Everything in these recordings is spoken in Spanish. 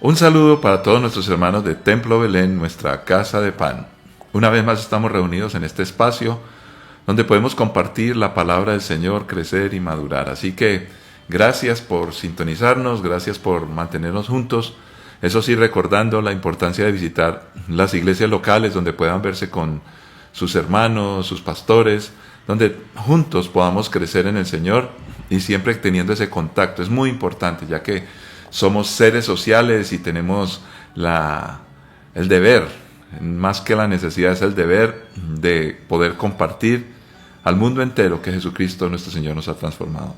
Un saludo para todos nuestros hermanos de Templo Belén, nuestra casa de pan. Una vez más estamos reunidos en este espacio donde podemos compartir la palabra del Señor, crecer y madurar. Así que gracias por sintonizarnos, gracias por mantenernos juntos. Eso sí, recordando la importancia de visitar las iglesias locales donde puedan verse con sus hermanos, sus pastores, donde juntos podamos crecer en el Señor y siempre teniendo ese contacto. Es muy importante, ya que somos seres sociales y tenemos el deber, más que la necesidad, es el deber de poder compartir al mundo entero que Jesucristo nuestro Señor nos ha transformado.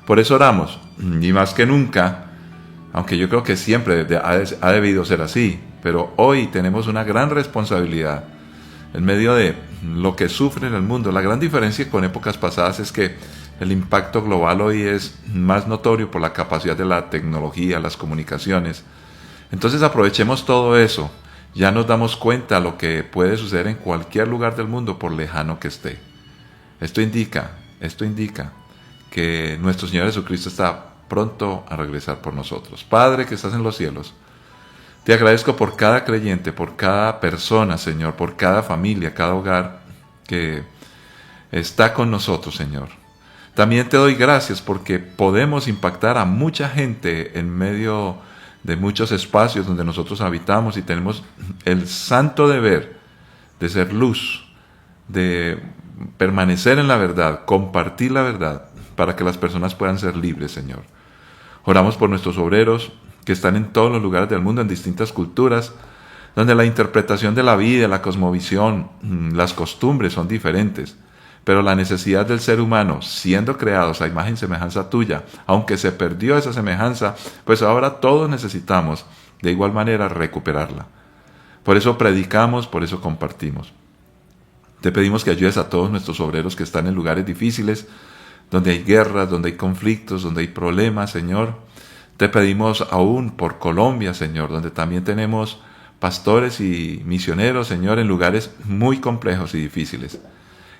Por eso oramos, y más que nunca, aunque yo creo que siempre ha debido ser así, pero hoy tenemos una gran responsabilidad en medio de lo que sufre en el mundo. La gran diferencia con épocas pasadas es que el impacto global hoy es más notorio por la capacidad de la tecnología, las comunicaciones. Entonces aprovechemos todo eso. Ya nos damos cuenta de lo que puede suceder en cualquier lugar del mundo, por lejano que esté. Esto indica que nuestro Señor Jesucristo está pronto a regresar por nosotros. Padre que estás en los cielos, te agradezco por cada creyente, por cada persona, Señor, por cada familia, cada hogar que está con nosotros, Señor. También te doy gracias porque podemos impactar a mucha gente en medio de muchos espacios donde nosotros habitamos y tenemos el santo deber de ser luz, de permanecer en la verdad, compartir la verdad para que las personas puedan ser libres, Señor. Oramos por nuestros obreros que están en todos los lugares del mundo, en distintas culturas, donde la interpretación de la vida, la cosmovisión, las costumbres son diferentes. Pero la necesidad del ser humano, siendo creados a imagen y semejanza tuya, aunque se perdió esa semejanza, pues ahora todos necesitamos de igual manera recuperarla. Por eso predicamos, por eso compartimos. Te pedimos que ayudes a todos nuestros obreros que están en lugares difíciles, donde hay guerras, donde hay conflictos, donde hay problemas, Señor. Te pedimos aún por Colombia, Señor, donde también tenemos pastores y misioneros, Señor, en lugares muy complejos y difíciles.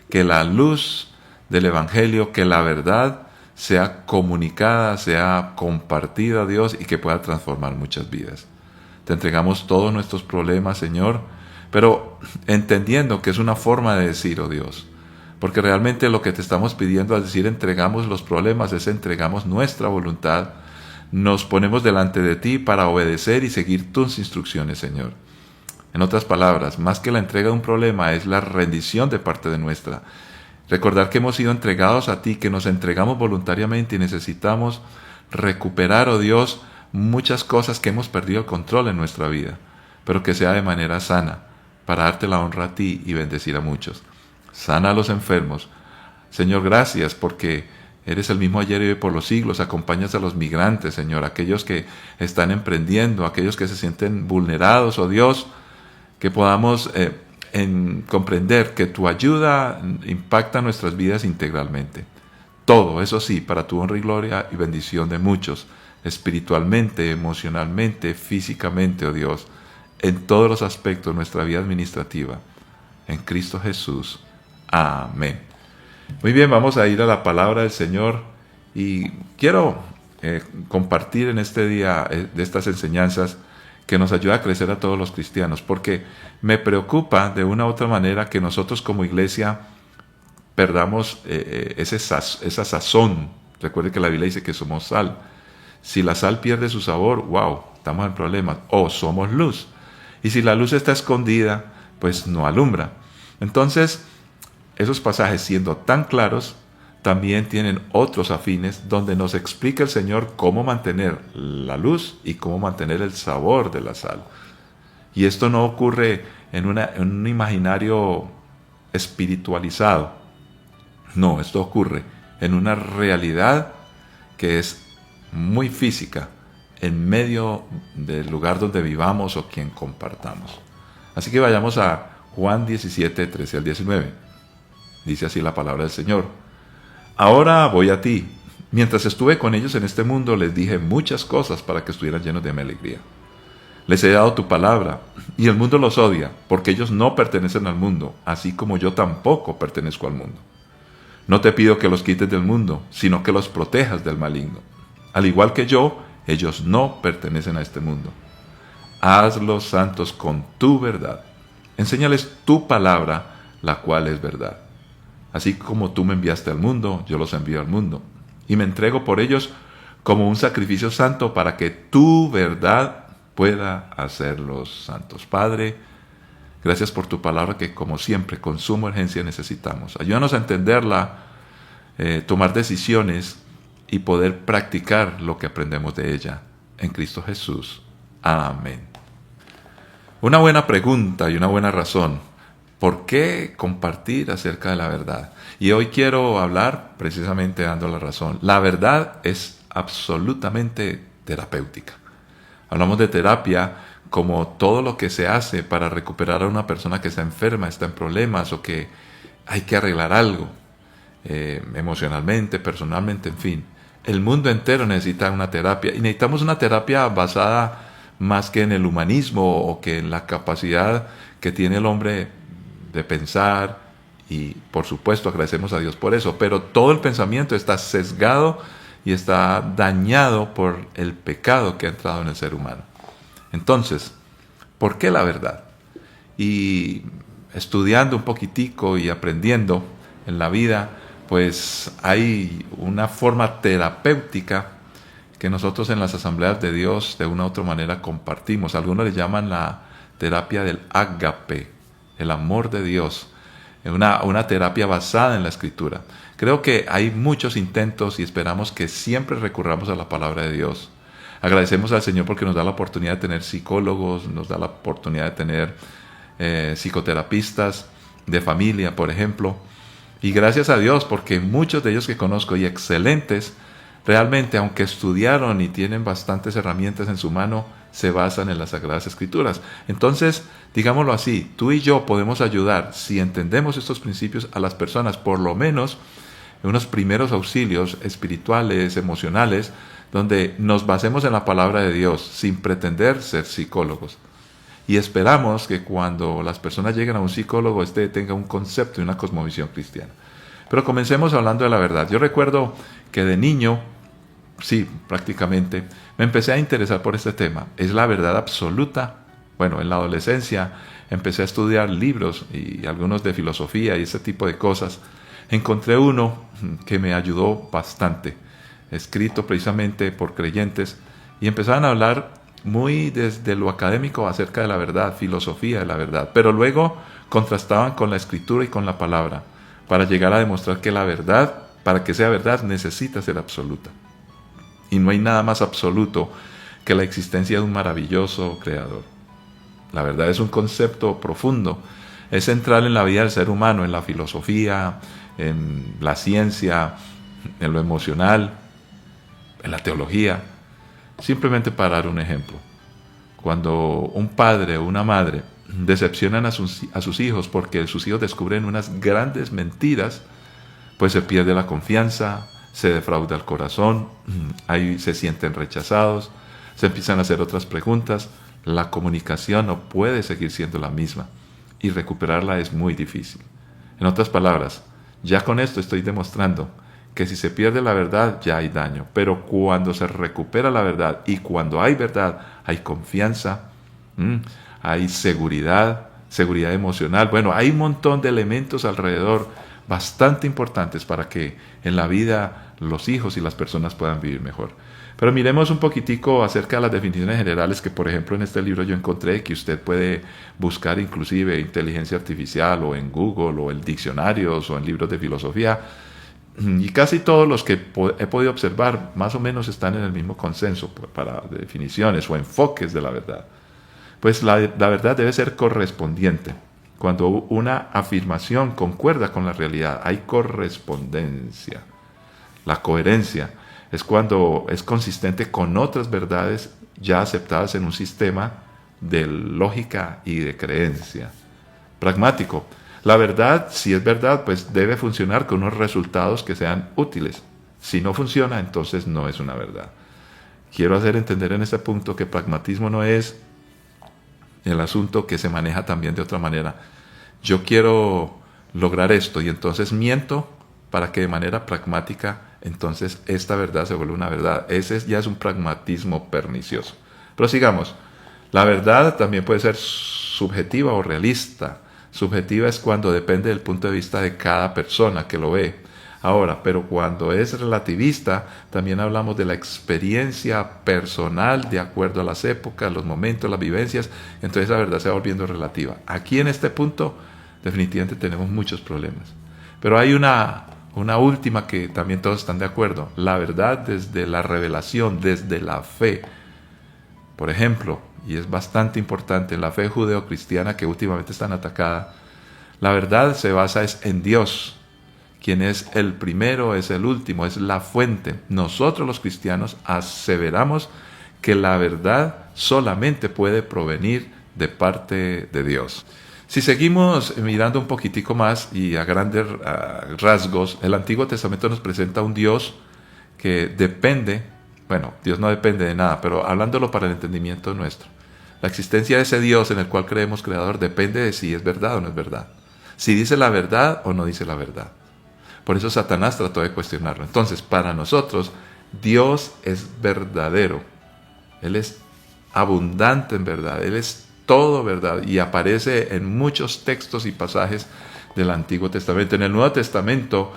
Que la luz del Evangelio, que la verdad sea comunicada, sea compartida, Dios, y que pueda transformar muchas vidas. Te entregamos todos nuestros problemas, Señor, pero entendiendo que es una forma de decir, oh Dios, porque realmente lo que te estamos pidiendo al decir entregamos los problemas es entregamos nuestra voluntad, nos ponemos delante de ti para obedecer y seguir tus instrucciones, Señor. En otras palabras, más que la entrega de un problema es la rendición de parte de nuestra. Recordar que hemos sido entregados a ti, que nos entregamos voluntariamente y necesitamos recuperar, oh Dios, muchas cosas que hemos perdido el control en nuestra vida, pero que sea de manera sana, para darte la honra a ti y bendecir a muchos. Sana a los enfermos. Señor, gracias porque eres el mismo ayer y hoy por los siglos. Acompañas a los migrantes, Señor, aquellos que están emprendiendo, aquellos que se sienten vulnerados, oh Dios, que podamos comprender que tu ayuda impacta nuestras vidas integralmente. Todo, eso sí, para tu honra y gloria y bendición de muchos, espiritualmente, emocionalmente, físicamente, oh Dios, en todos los aspectos de nuestra vida administrativa. En Cristo Jesús. Amén. Muy bien, vamos a ir a la palabra del Señor y quiero compartir en este día de estas enseñanzas que nos ayuda a crecer a todos los cristianos, porque me preocupa de una u otra manera que nosotros como iglesia perdamos esa sazón. Recuerde que la Biblia dice que somos sal. Si la sal pierde su sabor, wow, estamos en problemas. O somos luz. Y si la luz está escondida, pues no alumbra. Entonces, esos pasajes siendo tan claros, también tienen otros afines donde nos explica el Señor cómo mantener la luz y cómo mantener el sabor de la sal. Y esto no ocurre en un imaginario espiritualizado. No, esto ocurre en una realidad que es muy física, en medio del lugar donde vivamos o quien compartamos. Así que vayamos a Juan 17, 13 al 19. Dice así la palabra del Señor. Ahora voy a ti. Mientras estuve con ellos en este mundo, les dije muchas cosas para que estuvieran llenos de mi alegría. Les he dado tu palabra, y el mundo los odia, porque ellos no pertenecen al mundo, así como yo tampoco pertenezco al mundo. No te pido que los quites del mundo, sino que los protejas del maligno. Al igual que yo, ellos no pertenecen a este mundo. Hazlos santos con tu verdad. Enséñales tu palabra, la cual es verdad. Así como tú me enviaste al mundo, yo los envío al mundo. Y me entrego por ellos como un sacrificio santo para que tu verdad pueda hacerlos santos. Padre, gracias por tu palabra que como siempre con suma urgencia necesitamos. Ayúdanos a entenderla, tomar decisiones y poder practicar lo que aprendemos de ella. En Cristo Jesús. Amén. Una buena pregunta y una buena razón. ¿Por qué compartir acerca de la verdad? Y hoy quiero hablar precisamente dando la razón. La verdad es absolutamente terapéutica. Hablamos de terapia como todo lo que se hace para recuperar a una persona que está enferma, está en problemas o que hay que arreglar algo, emocionalmente, personalmente, en fin. El mundo entero necesita una terapia y necesitamos una terapia basada más que en el humanismo o que en la capacidad que tiene el hombre de pensar, y por supuesto agradecemos a Dios por eso, pero todo el pensamiento está sesgado y está dañado por el pecado que ha entrado en el ser humano. Entonces, ¿por qué la verdad? Y estudiando un poquitico y aprendiendo en la vida, pues hay una forma terapéutica que nosotros en las asambleas de Dios de una u otra manera compartimos. Algunos le llaman la terapia del ágape, el amor de Dios, una terapia basada en la Escritura. Creo que hay muchos intentos y esperamos que siempre recurramos a la palabra de Dios. Agradecemos al Señor porque nos da la oportunidad de tener psicólogos, nos da la oportunidad de tener psicoterapistas de familia, por ejemplo. Y gracias a Dios porque muchos de ellos que conozco y excelentes, realmente aunque estudiaron y tienen bastantes herramientas en su mano, se basan en las Sagradas Escrituras. Entonces, digámoslo así, tú y yo podemos ayudar, si entendemos estos principios, a las personas, por lo menos en unos primeros auxilios espirituales, emocionales, donde nos basemos en la palabra de Dios, sin pretender ser psicólogos. Y esperamos que cuando las personas lleguen a un psicólogo, tenga un concepto y una cosmovisión cristiana. Pero comencemos hablando de la verdad. Yo recuerdo que de niño, sí, prácticamente, me empecé a interesar por este tema. ¿Es la verdad absoluta? Bueno, en la adolescencia empecé a estudiar libros y algunos de filosofía y ese tipo de cosas. Encontré uno que me ayudó bastante, escrito precisamente por creyentes, y empezaban a hablar muy desde lo académico acerca de la verdad, filosofía de la verdad, pero luego contrastaban con la Escritura y con la palabra, para llegar a demostrar que la verdad, para que sea verdad, necesita ser absoluta. Y no hay nada más absoluto que la existencia de un maravilloso creador. La verdad es un concepto profundo, es central en la vida del ser humano, en la filosofía, en la ciencia, en lo emocional, en la teología. Simplemente para dar un ejemplo. Cuando un padre o una madre decepcionan a sus hijos porque sus hijos descubren unas grandes mentiras, pues se pierde la confianza, se defrauda el corazón, ahí se sienten rechazados, se empiezan a hacer otras preguntas, la comunicación no puede seguir siendo la misma y recuperarla es muy difícil. En otras palabras, ya con esto estoy demostrando que si se pierde la verdad ya hay daño, pero cuando se recupera la verdad y cuando hay verdad hay confianza, hay seguridad emocional. Bueno, hay un montón de elementos alrededor bastante importantes para que en la vida los hijos y las personas puedan vivir mejor. Pero miremos un poquitico acerca de las definiciones generales que, por ejemplo, en este libro yo encontré, que usted puede buscar inclusive inteligencia artificial o en Google o en diccionarios o en libros de filosofía. Y casi todos los que he podido observar más o menos están en el mismo consenso para definiciones o enfoques de la verdad. Pues la verdad debe ser correspondiente. Cuando una afirmación concuerda con la realidad, hay correspondencia. La coherencia es cuando es consistente con otras verdades ya aceptadas en un sistema de lógica y de creencia. Pragmático. La verdad, si es verdad, pues debe funcionar con unos resultados que sean útiles. Si no funciona, entonces no es una verdad. Quiero hacer entender en este punto que pragmatismo no es el asunto que se maneja también de otra manera. Yo quiero lograr esto y entonces miento para que de manera pragmática entonces esta verdad se vuelva una verdad. Ese ya es un pragmatismo pernicioso. Pero sigamos. La verdad también puede ser subjetiva o realista. Subjetiva es cuando depende del punto de vista de cada persona que lo ve. Ahora, pero cuando es relativista, también hablamos de la experiencia personal de acuerdo a las épocas, los momentos, las vivencias. Entonces la verdad se va volviendo relativa. Aquí en este punto definitivamente tenemos muchos problemas. Pero hay una última que también todos están de acuerdo. La verdad desde la revelación, desde la fe. Por ejemplo, y es bastante importante, en la fe judeocristiana que últimamente está atacada, la verdad se basa en Dios, quien es el primero, es el último, es la fuente. Nosotros los cristianos aseveramos que la verdad solamente puede provenir de parte de Dios. Si seguimos mirando un poquitico más y a grandes rasgos, el Antiguo Testamento nos presenta un Dios que depende, bueno, Dios no depende de nada, pero hablándolo para el entendimiento nuestro. La existencia de ese Dios en el cual creemos creador depende de si es verdad o no es verdad. Si dice la verdad o no dice la verdad. Por eso Satanás trató de cuestionarlo. Entonces, para nosotros, Dios es verdadero. Él es abundante en verdad. Él es todo verdad. Y aparece en muchos textos y pasajes del Antiguo Testamento. En el Nuevo Testamento,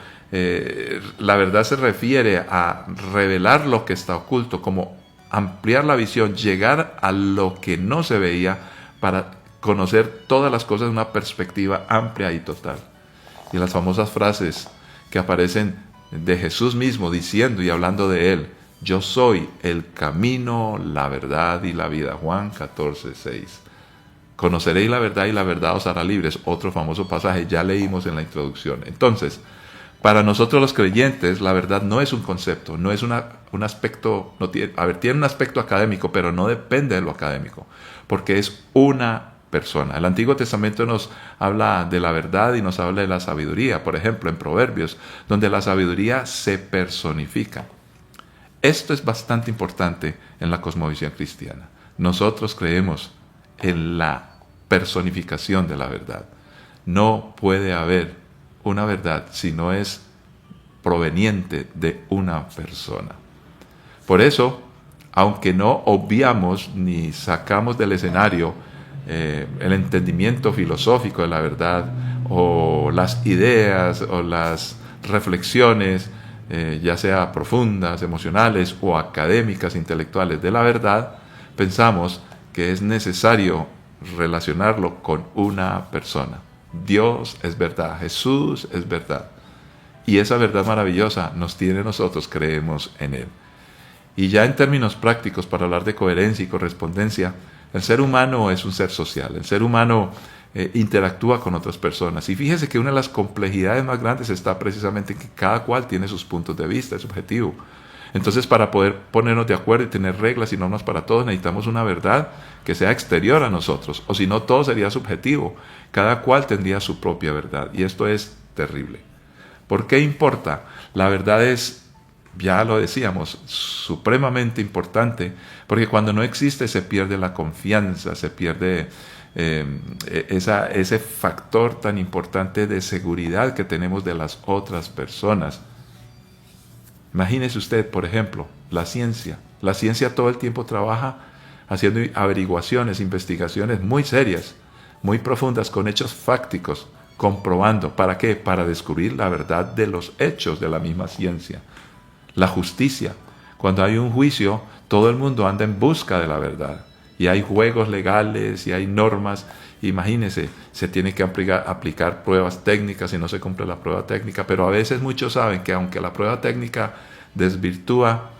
la verdad se refiere a revelar lo que está oculto, como ampliar la visión, llegar a lo que no se veía para conocer todas las cosas de una perspectiva amplia y total. Y las famosas frases que aparecen de Jesús mismo diciendo y hablando de Él: yo soy el camino, la verdad y la vida. Juan 14:6. Conoceréis la verdad y la verdad os hará libres. Otro famoso pasaje, ya leímos en la introducción. Entonces, para nosotros los creyentes, la verdad no es un concepto, no es un aspecto, tiene un aspecto académico, pero no depende de lo académico, porque es una persona. El Antiguo Testamento nos habla de la verdad y nos habla de la sabiduría, por ejemplo, en Proverbios, donde la sabiduría se personifica. Esto es bastante importante en la cosmovisión cristiana. Nosotros creemos en la personificación de la verdad. No puede haber una verdad si no es proveniente de una persona. Por eso, aunque no obviamos ni sacamos del escenario el entendimiento filosófico de la verdad, o las ideas o las reflexiones, ya sea profundas, emocionales o académicas, intelectuales de la verdad, pensamos que es necesario relacionarlo con una persona. Dios es verdad, Jesús es verdad. Y esa verdad maravillosa nos tiene nosotros, creemos en Él. Y ya en términos prácticos, para hablar de coherencia y correspondencia, el ser humano es un ser social. El ser humano interactúa con otras personas. Y fíjese que una de las complejidades más grandes está precisamente en que cada cual tiene sus puntos de vista, es subjetivo. Entonces, para poder ponernos de acuerdo y tener reglas y normas para todos, necesitamos una verdad que sea exterior a nosotros. O si no, todo sería subjetivo. Cada cual tendría su propia verdad. Y esto es terrible. ¿Por qué importa? La verdad es, ya lo decíamos, supremamente importante, porque cuando no existe se pierde la confianza, se pierde ese factor tan importante de seguridad que tenemos de las otras personas. Imagínese usted, por ejemplo, la ciencia. La ciencia todo el tiempo trabaja haciendo averiguaciones, investigaciones muy serias, muy profundas, con hechos fácticos, comprobando. ¿Para qué? Para descubrir la verdad de los hechos de la misma ciencia. La justicia. Cuando hay un juicio, todo el mundo anda en busca de la verdad. Y hay juegos legales y hay normas. Imagínense, se tiene que aplicar pruebas técnicas y no se cumple la prueba técnica. Pero a veces muchos saben que aunque la prueba técnica desvirtúa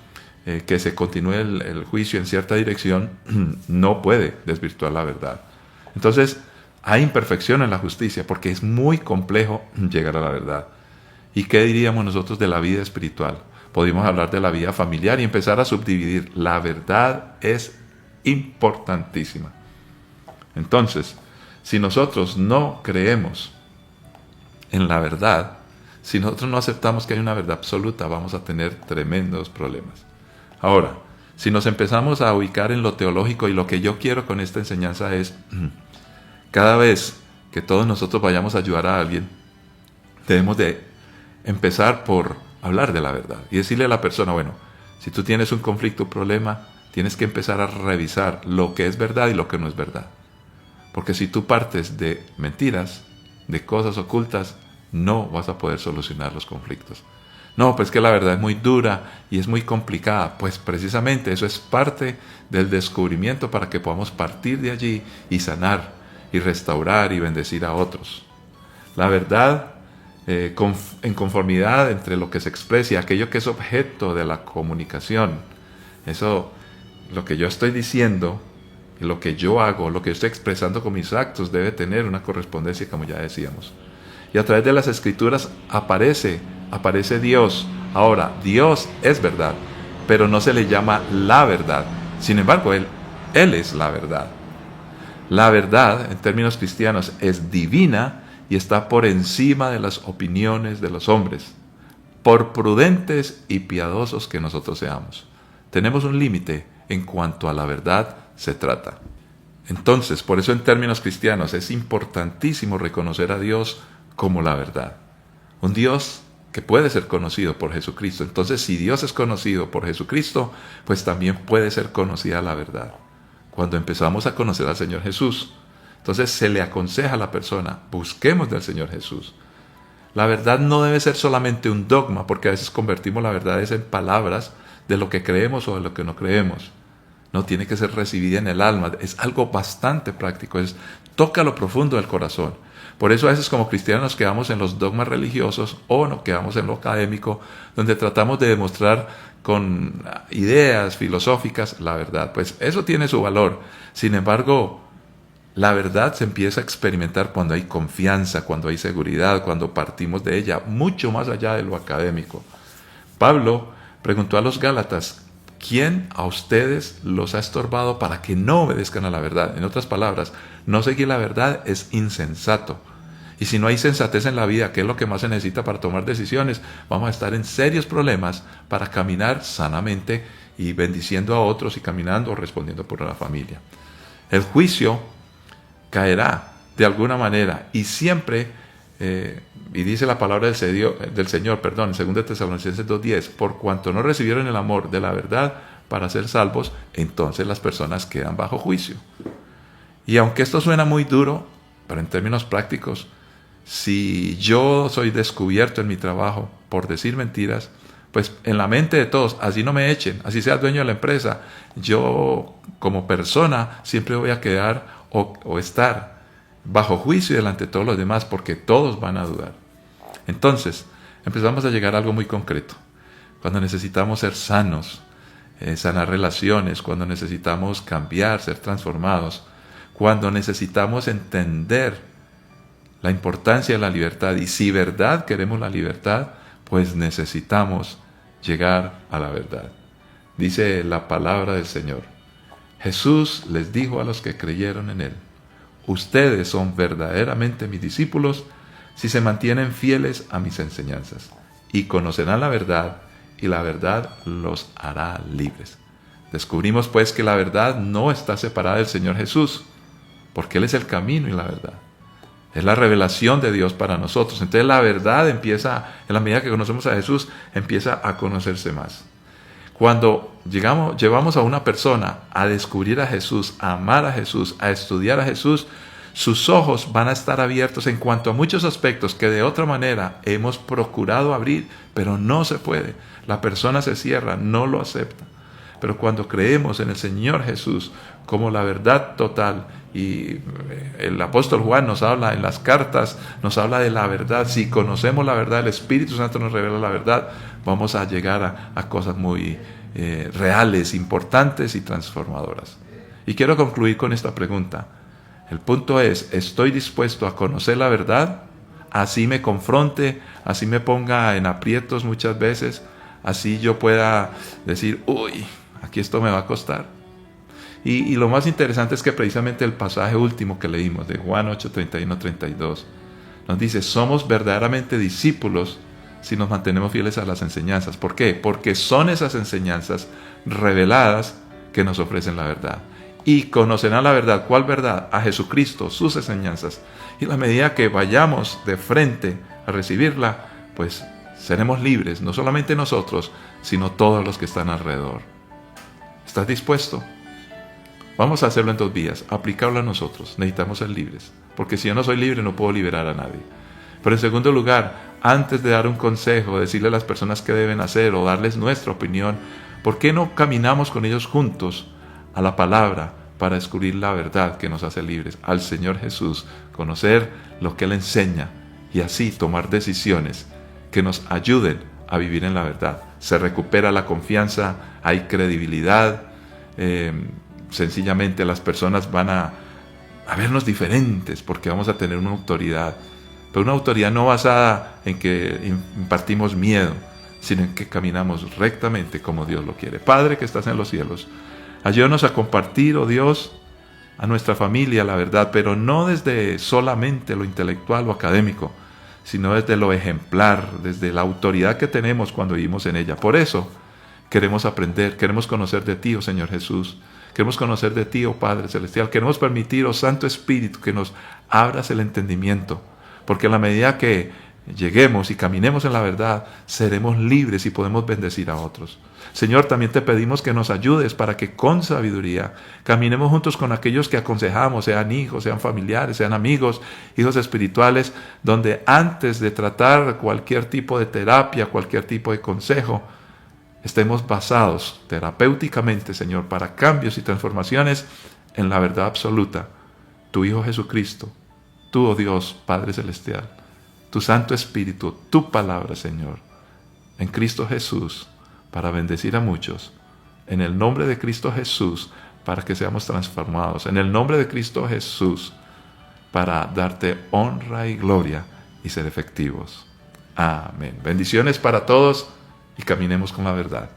que se continúe el juicio en cierta dirección, no puede desvirtuar la verdad. Entonces, hay imperfección en la justicia porque es muy complejo llegar a la verdad. ¿Y qué diríamos nosotros de la vida espiritual? Podríamos hablar de la vida familiar y empezar a subdividir. La verdad es importantísima. Entonces, si nosotros no creemos en la verdad, si nosotros no aceptamos que hay una verdad absoluta, vamos a tener tremendos problemas. Ahora, si nos empezamos a ubicar en lo teológico, y lo que yo quiero con esta enseñanza es, cada vez que todos nosotros vayamos a ayudar a alguien, debemos de empezar por hablar de la verdad y decirle a la persona, bueno, si tú tienes un conflicto, un problema, tienes que empezar a revisar lo que es verdad y lo que no es verdad. Porque si tú partes de mentiras, de cosas ocultas, no vas a poder solucionar los conflictos. No, pues que la verdad es muy dura y es muy complicada. Pues precisamente eso es parte del descubrimiento para que podamos partir de allí y sanar y restaurar y bendecir a otros. La verdad, en conformidad entre lo que se expresa y aquello que es objeto de la comunicación. Eso, lo que yo estoy diciendo, lo que yo hago, lo que yo estoy expresando con mis actos debe tener una correspondencia, como ya decíamos. Y a través de las Escrituras aparece Dios. Ahora, Dios es verdad, pero no se le llama la verdad. Sin embargo, Él es la verdad. La verdad, en términos cristianos, es divina y está por encima de las opiniones de los hombres, por prudentes y piadosos que nosotros seamos. Tenemos un límite en cuanto a la verdad se trata. Entonces, por eso en términos cristianos es importantísimo reconocer a Dios como la verdad. Un Dios que puede ser conocido por Jesucristo. Entonces, si Dios es conocido por Jesucristo, pues también puede ser conocida la verdad. Cuando empezamos a conocer al Señor Jesús, entonces se le aconseja a la persona, busquemos del Señor Jesús. La verdad no debe ser solamente un dogma, porque a veces convertimos la verdad en palabras de lo que creemos o de lo que no creemos. No, tiene que ser recibida en el alma. Es algo bastante práctico, toca lo profundo del corazón. Por eso a veces como cristianos nos quedamos en los dogmas religiosos o nos quedamos en lo académico, donde tratamos de demostrar con ideas filosóficas la verdad. Pues eso tiene su valor. Sin embargo, la verdad se empieza a experimentar cuando hay confianza, cuando hay seguridad, cuando partimos de ella, mucho más allá de lo académico. Pablo preguntó a los Gálatas, ¿quién a ustedes los ha estorbado para que no obedezcan a la verdad? En otras palabras, no seguir la verdad es insensato. Y si no hay sensatez en la vida, que es lo que más se necesita para tomar decisiones, vamos a estar en serios problemas para caminar sanamente y bendiciendo a otros y caminando o respondiendo por la familia. El juicio caerá de alguna manera y siempre, y dice la palabra del Señor, en 2 Tesalonicenses 2:10, por cuanto no recibieron el amor de la verdad para ser salvos, entonces las personas quedan bajo juicio. Y aunque esto suena muy duro, pero en términos prácticos, si yo soy descubierto en mi trabajo por decir mentiras, pues en la mente de todos, así no me echen, así sea dueño de la empresa, yo como persona siempre voy a quedar o estar bajo juicio delante de todos los demás, porque todos van a dudar. Entonces, empezamos a llegar a algo muy concreto. Cuando necesitamos ser sanos, sanar relaciones, cuando necesitamos cambiar, ser transformados, cuando necesitamos entender la importancia de la libertad, y si verdad queremos la libertad, pues necesitamos llegar a la verdad. Dice la palabra del Señor: Jesús les dijo a los que creyeron en Él, ustedes son verdaderamente mis discípulos si se mantienen fieles a mis enseñanzas, y conocerán la verdad, y la verdad los hará libres. Descubrimos pues que la verdad no está separada del Señor Jesús, porque Él es el camino y la verdad. Es la revelación de Dios para nosotros. Entonces la verdad empieza, en la medida que conocemos a Jesús, empieza a conocerse más. Cuando llevamos a una persona a descubrir a Jesús, a amar a Jesús, a estudiar a Jesús, sus ojos van a estar abiertos en cuanto a muchos aspectos que de otra manera hemos procurado abrir, pero no se puede. La persona se cierra, no lo acepta. Pero cuando creemos en el Señor Jesús como la verdad total, y el apóstol Juan nos habla en las cartas, nos habla de la verdad. Si conocemos la verdad, el Espíritu Santo nos revela la verdad, vamos a llegar a cosas muy reales, importantes y transformadoras. Y quiero concluir con esta pregunta. El punto es, ¿estoy dispuesto a conocer la verdad? Así me confronte, así me ponga en aprietos muchas veces, así yo pueda decir, uy, aquí esto me va a costar. Y lo más interesante es que precisamente el pasaje último que leímos de Juan 8:31-32 nos dice, somos verdaderamente discípulos si nos mantenemos fieles a las enseñanzas. ¿Por qué? Porque son esas enseñanzas reveladas que nos ofrecen la verdad. Y conocerán la verdad. ¿Cuál verdad? A Jesucristo, sus enseñanzas. Y a la medida que vayamos de frente a recibirla, pues seremos libres, no solamente nosotros, sino todos los que están alrededor. ¿Estás dispuesto? Vamos a hacerlo en 2 vías. Aplicarlo a nosotros. Necesitamos ser libres. Porque si yo no soy libre, no puedo liberar a nadie. Pero en segundo lugar, antes de dar un consejo, decirle a las personas qué deben hacer o darles nuestra opinión, ¿por qué no caminamos con ellos juntos a la palabra para descubrir la verdad que nos hace libres? Al Señor Jesús, conocer lo que Él enseña y así tomar decisiones que nos ayuden a vivir en la verdad. Se recupera la confianza, hay credibilidad, sencillamente las personas van a vernos diferentes porque vamos a tener una autoridad. Pero una autoridad no basada en que impartimos miedo, sino en que caminamos rectamente como Dios lo quiere. Padre que estás en los cielos, ayúdanos a compartir, oh Dios, a nuestra familia la verdad, pero no desde solamente lo intelectual o académico, sino desde lo ejemplar, desde la autoridad que tenemos cuando vivimos en ella. Por eso queremos aprender, queremos conocer de ti, oh Señor Jesús. Queremos conocer de ti, oh Padre Celestial. Queremos permitir, oh Santo Espíritu, que nos abras el entendimiento. Porque en la medida que lleguemos y caminemos en la verdad, seremos libres y podemos bendecir a otros. Señor, también te pedimos que nos ayudes para que con sabiduría caminemos juntos con aquellos que aconsejamos, sean hijos, sean familiares, sean amigos, hijos espirituales, donde antes de tratar cualquier tipo de terapia, cualquier tipo de consejo, estemos basados terapéuticamente, Señor, para cambios y transformaciones en la verdad absoluta. Tu Hijo Jesucristo, tú, oh Dios, Padre Celestial, tu Santo Espíritu, tu palabra, Señor, en Cristo Jesús, para bendecir a muchos. En el nombre de Cristo Jesús, para que seamos transformados. En el nombre de Cristo Jesús, para darte honra y gloria y ser efectivos. Amén. Bendiciones para todos y caminemos con la verdad.